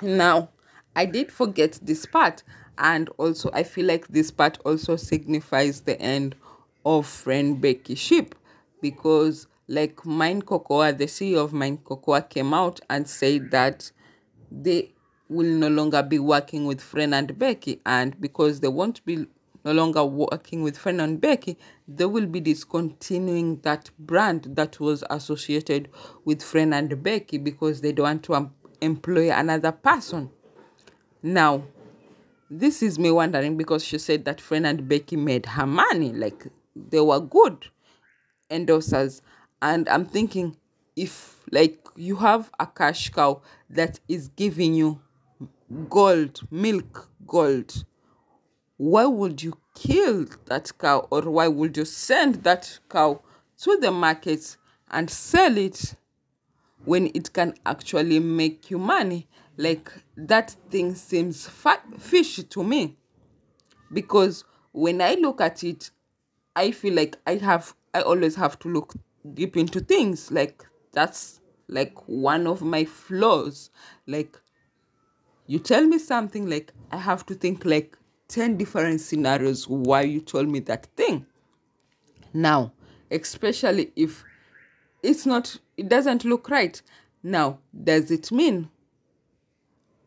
Now, I did forget this part, and also I feel like this part also signifies the end of Freenbecky ship, because like Mine Cocoa, the CEO of Mine Cocoa came out and said that they will no longer be working with Friend and Becky, and because they won't be no longer working with Friend and Becky, they will be discontinuing that brand that was associated with Friend and Becky, because they don't want to employ another person. Now, this is me wondering, because she said that Friend and Becky made her money, like they were good endorsers. And I'm thinking, if like you have a cash cow that is giving you gold, milk gold, why would you kill that cow, or why would you send that cow to the market and sell it when it can actually make you money? Like, that thing seems fishy to me, because when I look at it, I feel like I always have to look deep into things. Like, that's like one of my flaws. Like, you tell me something, like I have to think like 10 different scenarios why you told me that thing. Now, especially if it doesn't look right. Now, does it mean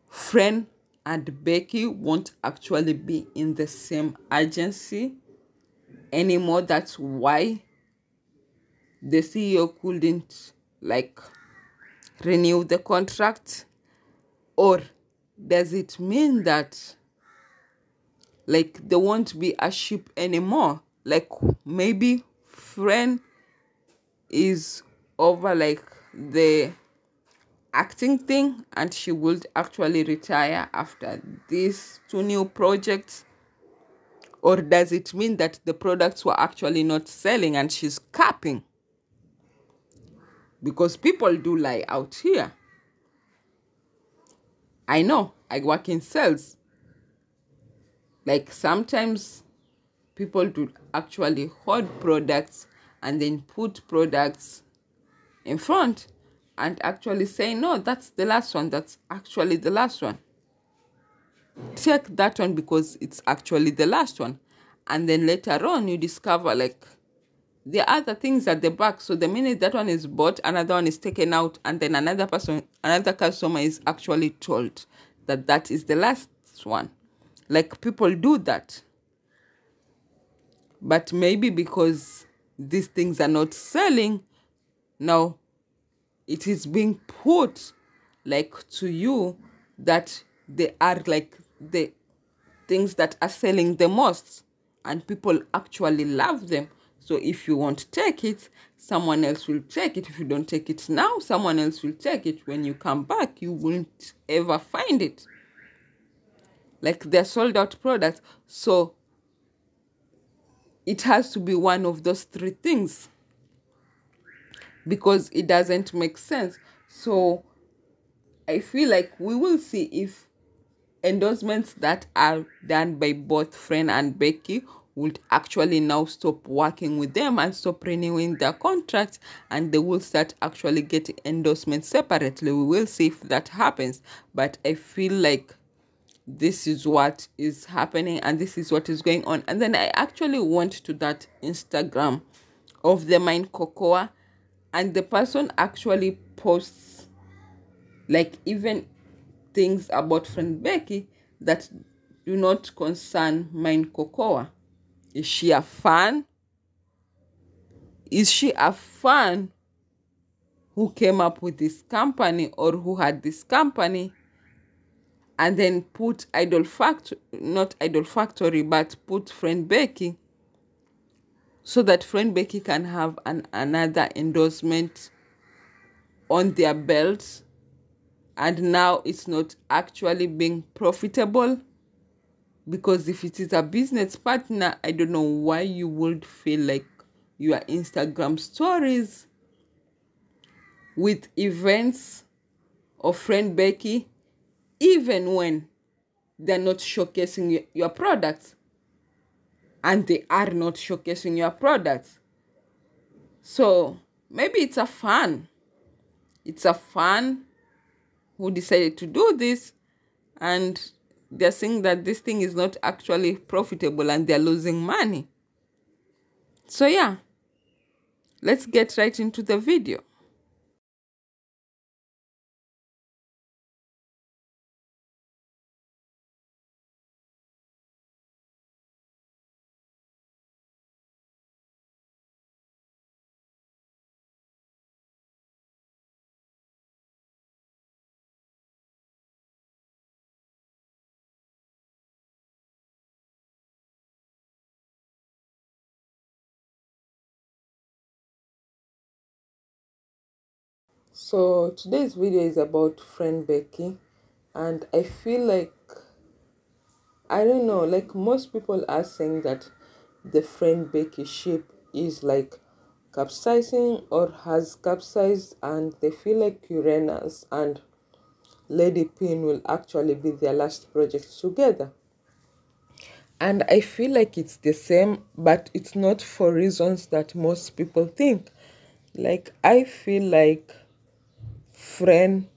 Friend and Becky won't actually be in the same agency anymore? That's why the CEO couldn't like renew the contract? Or does it mean that like there won't be a ship anymore? Like, maybe Friend is over like the acting thing, and she would actually retire after these two new projects? Or does it mean that the products were actually not selling and she's capping? Because people do lie out here. I know, I work in sales. Like, sometimes people do actually hoard products and then put products in front and actually say, no, that's the last one. That's actually the last one. Take that one because it's actually the last one. And then later on, you discover like there are other things at the back. So the minute that one is bought, another one is taken out, and then another customer is actually told that that is the last one. Like, people do that. But maybe because these things are not selling, now it is being put like to you that they are like the things that are selling the most, and people actually love them. So if you won't take it, someone else will take it. If you don't take it now, someone else will take it. When you come back, you won't ever find it. Like, they're sold out products. So it has to be one of those three things, because it doesn't make sense. So I feel like we will see if endorsements that are done by both Friend and Becky would actually now stop working with them and stop renewing their contracts, and they will start actually getting endorsements separately. We will see if that happens. But I feel like this is what is happening and this is what is going on. And then I actually went to that Instagram of the Mine Cocoa, and the person actually posts like even things about Freenbecky that do not concern Mine Cocoa. Is she a fan? Is she a fan who came up with this company, or who had this company and then put not Idol Factory, but put Freenbecky, so that Freenbecky can have another endorsement on their belts, and now it's not actually being profitable? Because if it is a business partner, I don't know why you would feel like your Instagram stories with events of Freenbecky, even when they're not showcasing your products, and they are not showcasing your products. So maybe it's a fan who decided to do this, and they're saying that this thing is not actually profitable and they're losing money. So yeah, let's get right into the video. So today's video is about Freenbecky, and I feel like, I don't know, like most people are saying that the Freenbecky ship is like capsizing or has capsized, and they feel like Uranus and Lady Pin will actually be their last project together. And I feel like it's the same, but it's not for reasons that most people think. Like, I feel like Fren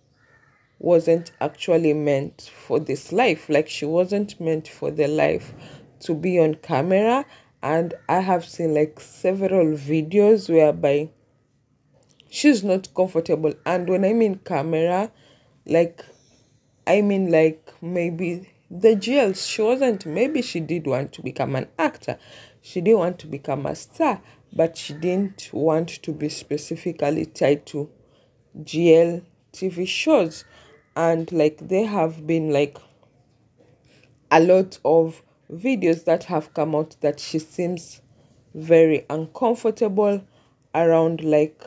wasn't actually meant for this life. Like, she wasn't meant for the life to be on camera. And I have seen like several videos whereby she's not comfortable. And when I mean camera, like, I mean like maybe the GLs, she wasn't, maybe she did want to become an actor. She didn't want to become a star, but she didn't want to be specifically tied to GL TV shows. And like there have been like a lot of videos that have come out that she seems very uncomfortable around like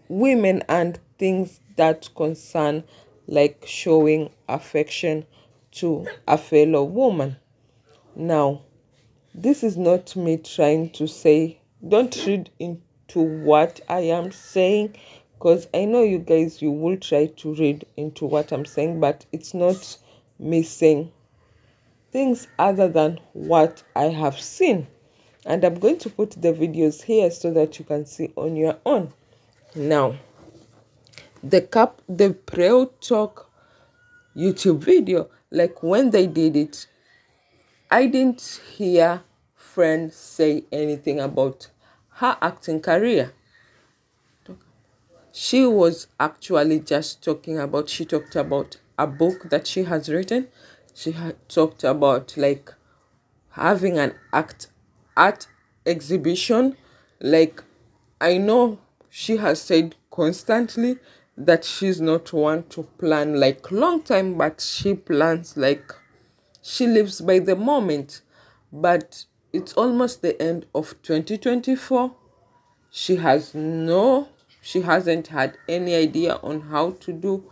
women and things that concern like showing affection to a fellow woman. Now, this is not me trying to say, don't read into what I am saying, because I know you guys, you will try to read into what I'm saying, but it's not me saying things other than what I have seen. And I'm going to put the videos here so that you can see on your own. Now, the Preo Talk YouTube video, like when they did it, I didn't hear friends say anything about her acting career. She was actually just talking about, she talked about a book that she has written. She had talked about like having an art exhibition. Like, I know she has said constantly that she's not one to plan like long time, but she plans like, she lives by the moment. But it's almost the end of 2024. She has she hasn't had any idea on how to do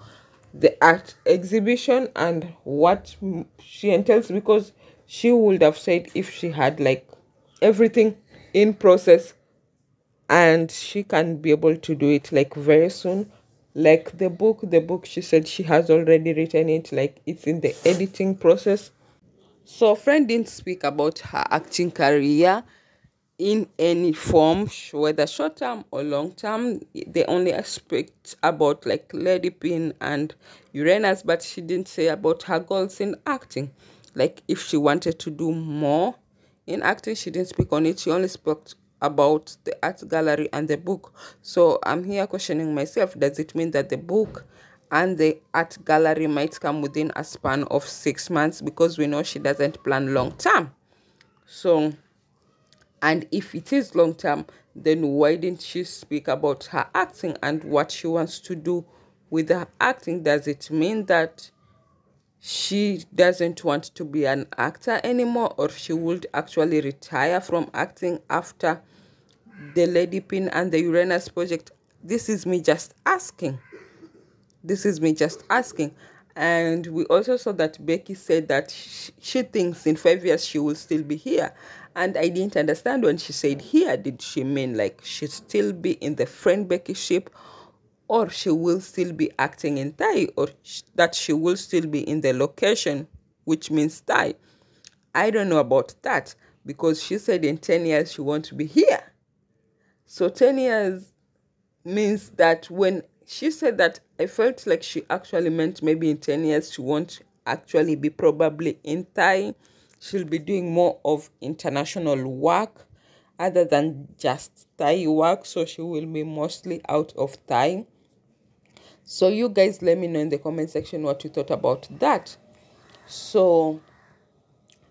the art exhibition and what she entails, because she would have said if she had like everything in process, and she can be able to do it like very soon. Like the book she said she has already written it, like it's in the editing process. So friend didn't speak about her acting career in any form, whether short term or long term. They only speak about like Lady Pin and Uranus, but she didn't say about her goals in acting. Like if she wanted to do more in acting, she didn't speak on it. She only spoke about the art gallery and the book. So I'm here questioning myself, does it mean that the book and the art gallery might come within a span of 6 months, because we know she doesn't plan long term? So, and if it is long term, then why didn't she speak about her acting and what she wants to do with her acting? Does it mean that she doesn't want to be an actor anymore, or she would actually retire from acting after the Lady Pin and the Uranus project? This is me just asking. This is me just asking. And we also saw that Becky said that she thinks in 5 years she will still be here. And I didn't understand when she said here, did she mean like she'll still be in the Freenbecky ship, or she will still be acting in Thai, or that she will still be in the location, which means Thai? I don't know about that, because she said in 10 years she wants to be here. So 10 years means that when she said that I felt like she actually meant maybe in 10 years she won't actually be probably in Thai. She'll be doing more of international work other than just Thai work. So she will be mostly out of Thai. So you guys let me know in the comment section what you thought about that. So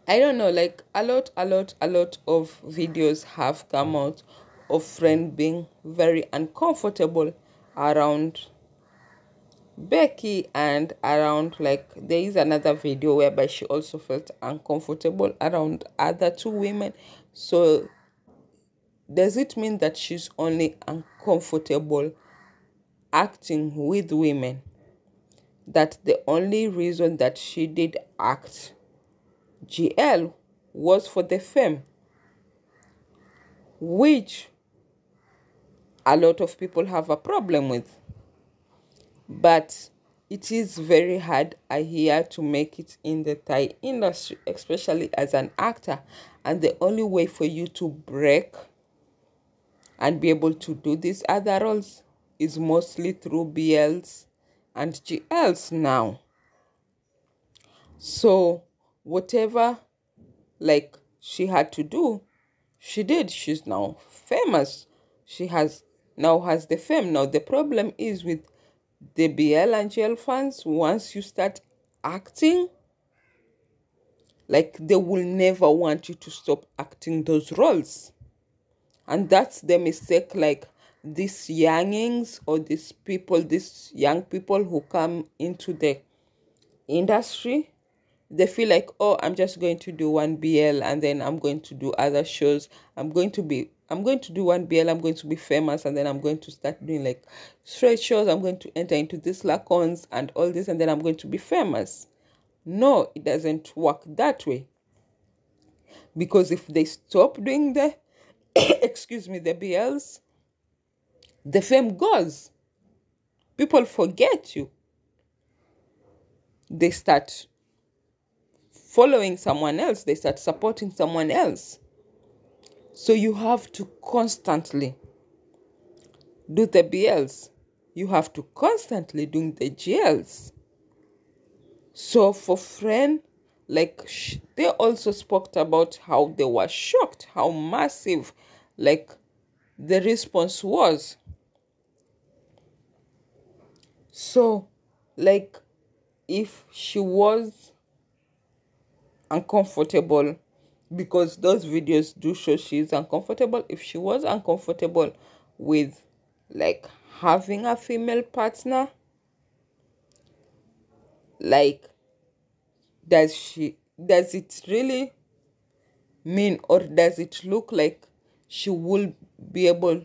I don't know, like a lot of videos have come out of friend being very uncomfortable around Becky, and around, like, there is another video whereby she also felt uncomfortable around other two women. So does it mean that she's only uncomfortable acting with women? That the only reason that she did act GL was for the fame, which a lot of people have a problem with. But it is very hard, I hear, to make it in the Thai industry, especially as an actor. And the only way for you to break and be able to do these other roles is mostly through BLs and GLs now. So whatever, like, she had to do, she did. She's now famous. She now has the fame. Now the problem is with the BL&GL fans, once you start acting, like, they will never want you to stop acting those roles. And that's the mistake, like, these youngings or these young people who come into the industry, they feel like, oh, I'm just going to do one BL and then I'm going to do other shows. I'm going to do one BL, I'm going to be famous, and then I'm going to start doing like straight shows. I'm going to enter into these lacons and all this, and then I'm going to be famous. No, it doesn't work that way. Because if they stop doing the excuse me, the BLs, the fame goes. People forget you. They start following someone else. They start supporting someone else. So you have to constantly do the BLs. You have to constantly do the GLs. So for friend, like, they also spoke about how they were shocked, how massive, like, the response was. So, like, if she was uncomfortable, because those videos do show she's uncomfortable, if she was uncomfortable with, like, having a female partner, like, does it really mean, or does it look like she will be able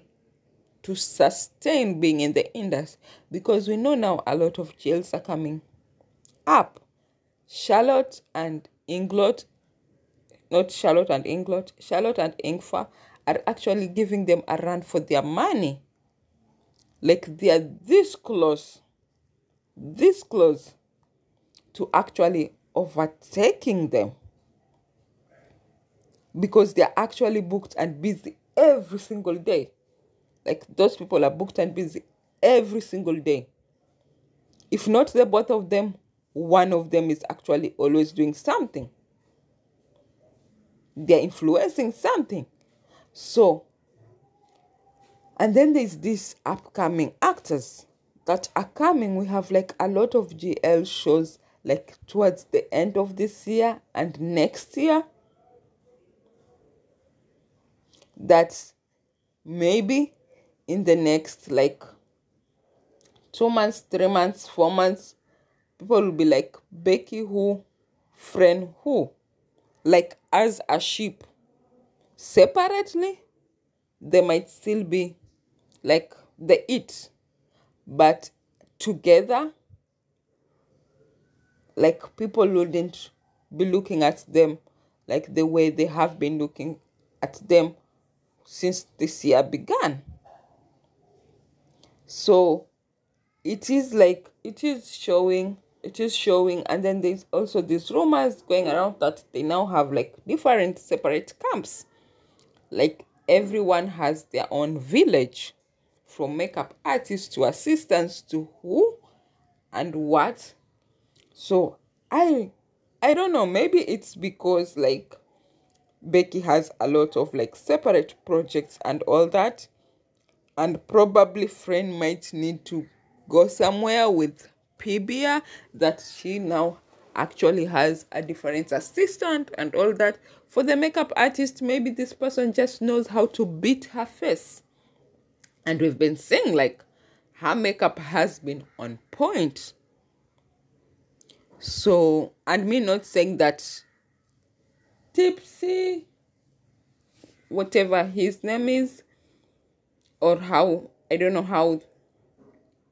to sustain being in the industry? Because we know now a lot of jails are coming up. Charlotte and Ingfa are actually giving them a run for their money. Like, they are this close to actually overtaking them, because they are actually booked and busy every single day. Like, those people are booked and busy every single day. If not the both of them, one of them is actually always doing something. They're influencing something. So, and then there's these upcoming actors that are coming. We have like a lot of GL shows like towards the end of this year and next year, that maybe in the next like 2 months, 3 months, 4 months, people will be like, Becky who, friend who, like as a ship. Separately, they might still be like the it, but together, like, people wouldn't be looking at them like the way they have been looking at them since this year began. So it is like, it is showing, and then there's also these rumors going around that they now have like different separate camps. Like, everyone has their own village from makeup artists to assistants to who and what. So I don't know, maybe it's because like Becky has a lot of like separate projects and all that, and probably friend might need to go somewhere with Pibia, that she now actually has a different assistant and all that. For the makeup artist, maybe this person just knows how to beat her face. And we've been saying like her makeup has been on point. So, and me not saying that Tipsy, whatever his name is, or how, I don't know how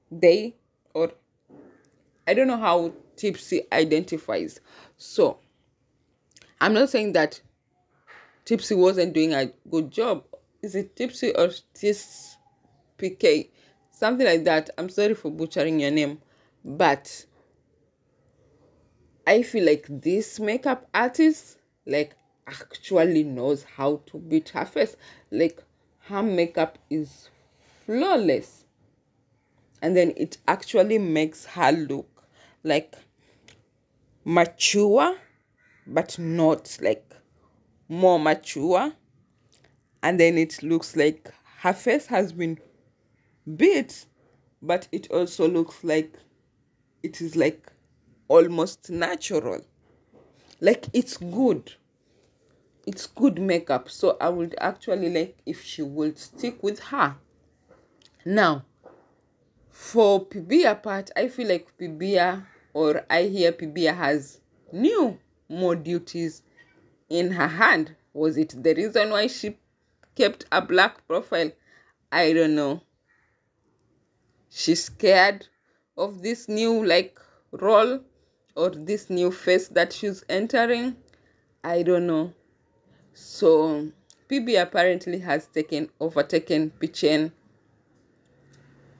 they, or I don't know how Tipsy identifies. So, I'm not saying that Tipsy wasn't doing a good job. Is it Tipsy or Tis PK? Something like that. I'm sorry for butchering your name. But I feel like this makeup artist, like, actually knows how to beat her face. Like, her makeup is flawless. And then it actually makes her look like mature, but not like more mature. And then it looks like her face has been beat, but it also looks like it is like almost natural. Like, it's good. It's good makeup. So I would actually like if she would stick with her. Now, for Pibia part, I feel like Pibia, or I hear Pibia has more duties in her hand. Was it the reason why she kept a black profile? I don't know. She's scared of this new like role or this new phase that she's entering. I don't know. So PB apparently has overtaken Pichen.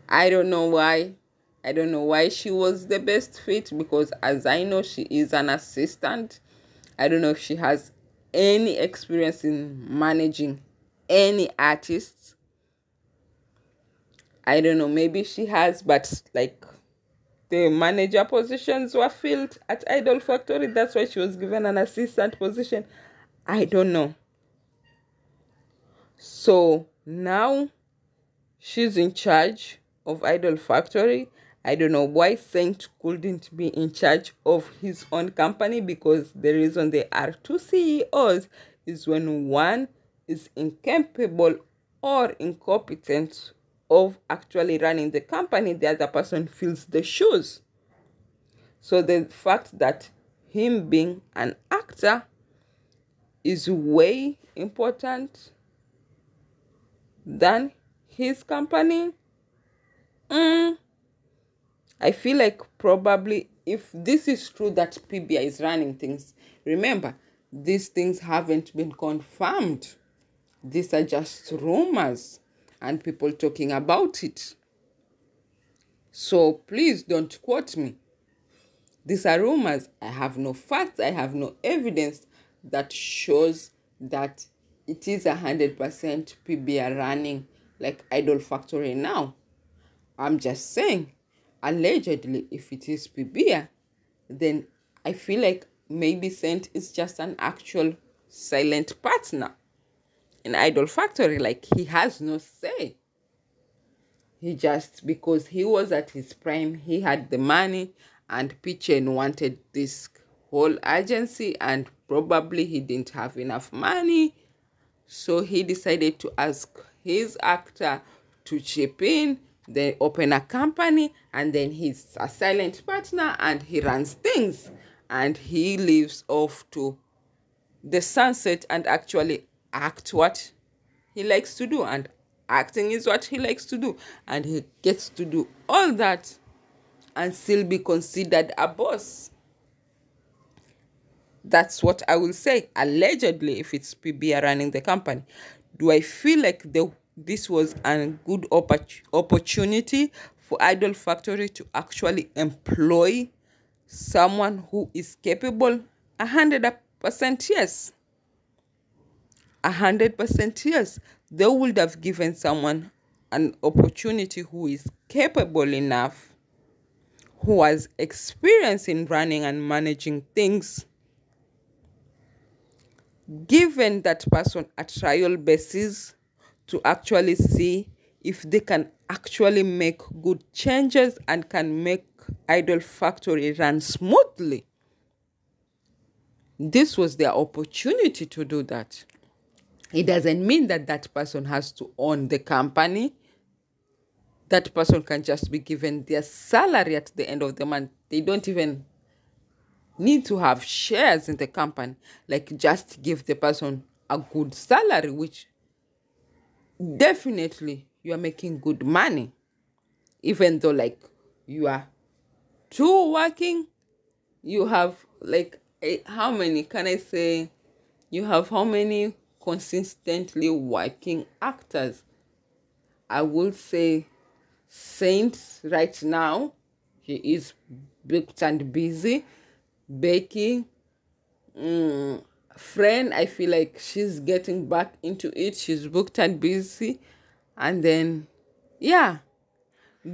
I don't know why. I don't know why she was the best fit, because as I know, she is an assistant. I don't know if she has any experience in managing any artists. I don't know, maybe she has, but like the manager positions were filled at Idol Factory. That's why she was given an assistant position. I don't know. So now she's in charge of Idol Factory. I don't know why Saint couldn't be in charge of his own company, because the reason there are two CEOs is when one is incapable or incompetent of actually running the company, the other person fills the shoes. So the fact that him being an actor is way important than his company. I feel like probably if this is true that PBI is running things, remember, these things haven't been confirmed. These are just rumors and people talking about it. So please don't quote me. These are rumors. I have no facts. I have no evidence that shows that it is 100% PBI running like Idol Factory now. I'm just saying, allegedly, if it is PBI, then I feel like maybe Saint is just an actual silent partner in Idol Factory. Like, he has no say. He just, because he was at his prime, he had the money, and Pichen wanted this whole agency, and probably he didn't have enough money. So he decided to ask his actor to chip in, then open a company, and then he's a silent partner and he runs things. And he lives off to the sunset and actually act what he likes to do. And acting is what he likes to do. And he gets to do all that and still be considered a boss. That's what I will say, allegedly, if it's PBI running the company. Do I feel like this was a good opportunity for Idol Factory to actually employ someone who is capable? 100% yes. 100% yes. They would have given someone an opportunity, who is capable enough, who has experience in running and managing things, given that person a trial basis to actually see if they can actually make good changes and can make Idol Factory run smoothly. This was their opportunity to do that. It doesn't mean that that person has to own the company. That person can just be given their salary at the end of the month. They don't even need to have shares in the company. Like, just give the person a good salary, which definitely you are making good money. Even though, like, you are two working, you have like how many can I say? You have how many consistently working actors? I will say Saint right now, he is booked and busy. Becky, Friend, I feel like she's getting back into it. She's booked and busy. And then, yeah,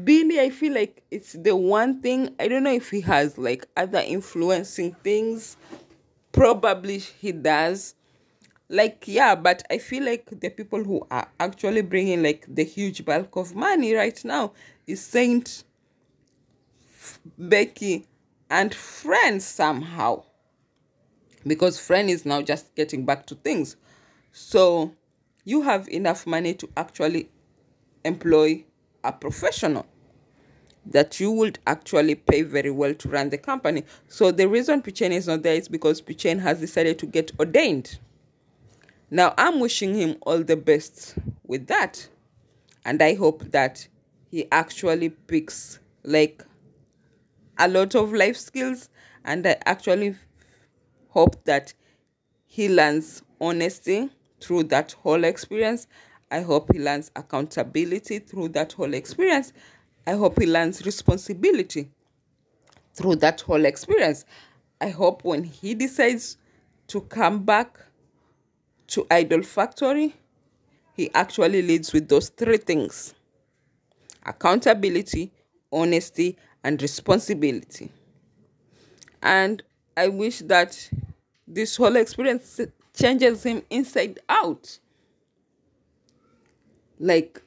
Billy, I feel like it's the one thing. I don't know if he has like other influencing things. Probably he does. Like, yeah, but I feel like the people who are actually bringing like the huge bulk of money right now is Saint, Becky, and Friend somehow. Because Friend is now just getting back to things. So you have enough money to actually employ a professional that you would actually pay very well to run the company. So the reason Pichain is not there is because Pichain has decided to get ordained. Now, I'm wishing him all the best with that. And I hope that he actually picks like a lot of life skills. And I actually hope that he learns honesty through that whole experience. I hope he learns accountability through that whole experience. I hope he learns responsibility through that whole experience. I hope when he decides to come back to Idol Factory, he actually leads with those three things: accountability, honesty, and responsibility. And I wish that this whole experience changes him inside out. Like,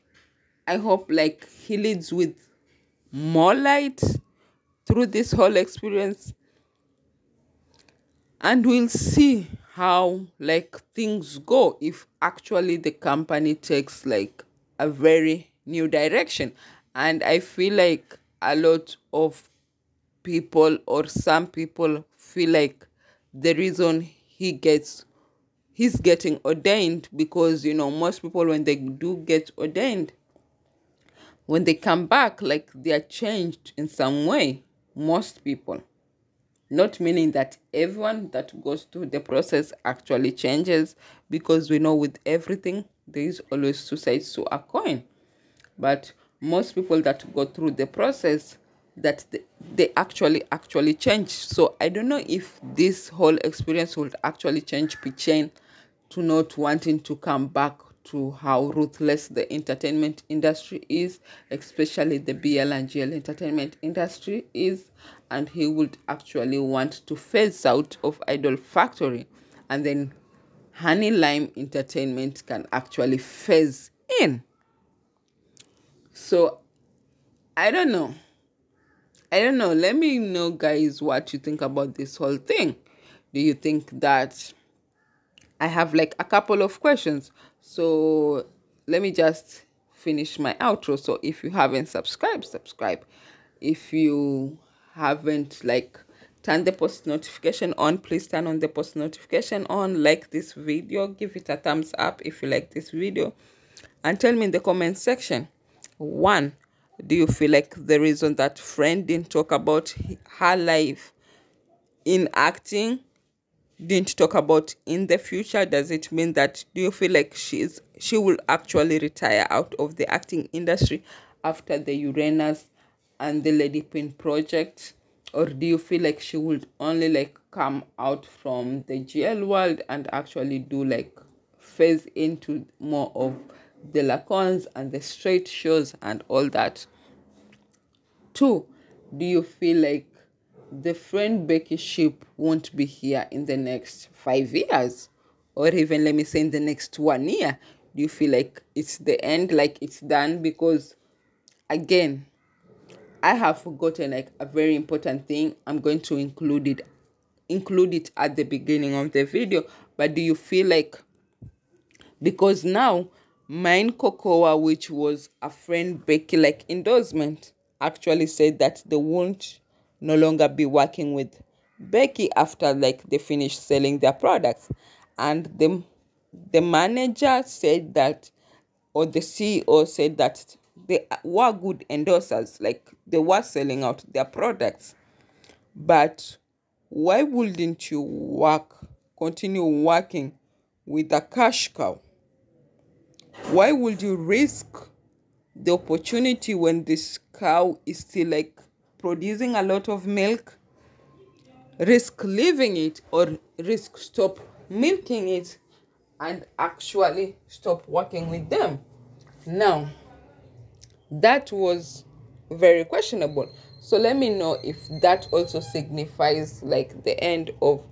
I hope like he leads with more light through this whole experience, and we'll see how like things go if actually the company takes like a very new direction. And I feel like a lot of people, or some people, feel like the reason he's getting ordained, because most people, when they do get ordained, when they come back, like, they are changed in some way. Most people, not meaning that everyone that goes through the process actually changes, because we know with everything there is always two sides to a coin. But most people that go through the process, that they actually change. So I don't know if this whole experience will actually change Pichain to not wanting to come back to how ruthless the entertainment industry is, especially the BL&GL entertainment industry is, and he would actually want to phase out of Idol Factory, and then Honey Lime Entertainment can actually phase in. So I don't know. Let me know, guys, what you think about this whole thing. Do you think that I have like a couple of questions? So let me just finish my outro. So if you haven't subscribed, subscribe. If you haven't like turned the post notification on, please turn on the post notification on. Like this video, give it a thumbs up if you like this video, and tell me in the comment section, one, do you feel like the reason that Friend didn't talk about her life in acting, didn't talk about in the future, does it mean that, do you feel like she will actually retire out of the acting industry after the Uranus and the Lady Pin project? Or do you feel like she would only like come out from the GL world and actually do like phase into more of the lacons and the straight shows and all that. 2, do you feel like the Freenbecky ship won't be here in the next 5 years? Or even, let me say, in the next 1 year? Do you feel like it's the end, like it's done? Because, again, I have forgotten like a very important thing. I'm going to include it at the beginning of the video. But do you feel like, because now mine cocoa, which was a Freenbecky like endorsement, actually said that they won't no longer be working with Becky after like they finish selling their products. And the manager said that, or the CEO said that they were good endorsers, like they were selling out their products. But why wouldn't you continue working with a cash cow? Why would you risk the opportunity when this cow is still like producing a lot of milk? Risk leaving it, or risk stop milking it and actually stop working with them? Now, that was very questionable. So let me know if that also signifies like the end of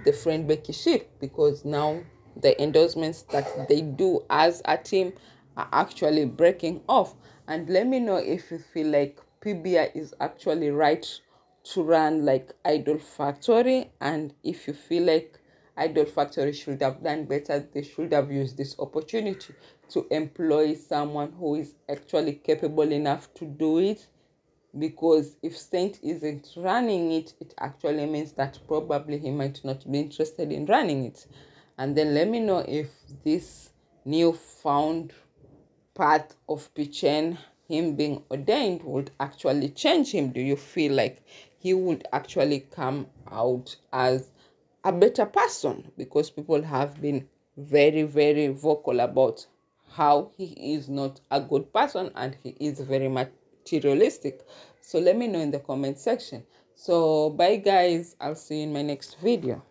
the Freenbecky ship, because now the endorsements that they do as a team are actually breaking off. And let me know if you feel like PBI is actually right to run like Idol Factory, and if you feel like Idol Factory should have done better, they should have used this opportunity to employ someone who is actually capable enough to do it. Because if Saint isn't running it, it actually means that probably he might not be interested in running it. And then let me know if this newfound path of Pichen, him being ordained, would actually change him. Do you feel like he would actually come out as a better person? Because people have been very, very vocal about how he is not a good person and he is very materialistic. So let me know in the comment section. So bye guys, I'll see you in my next video.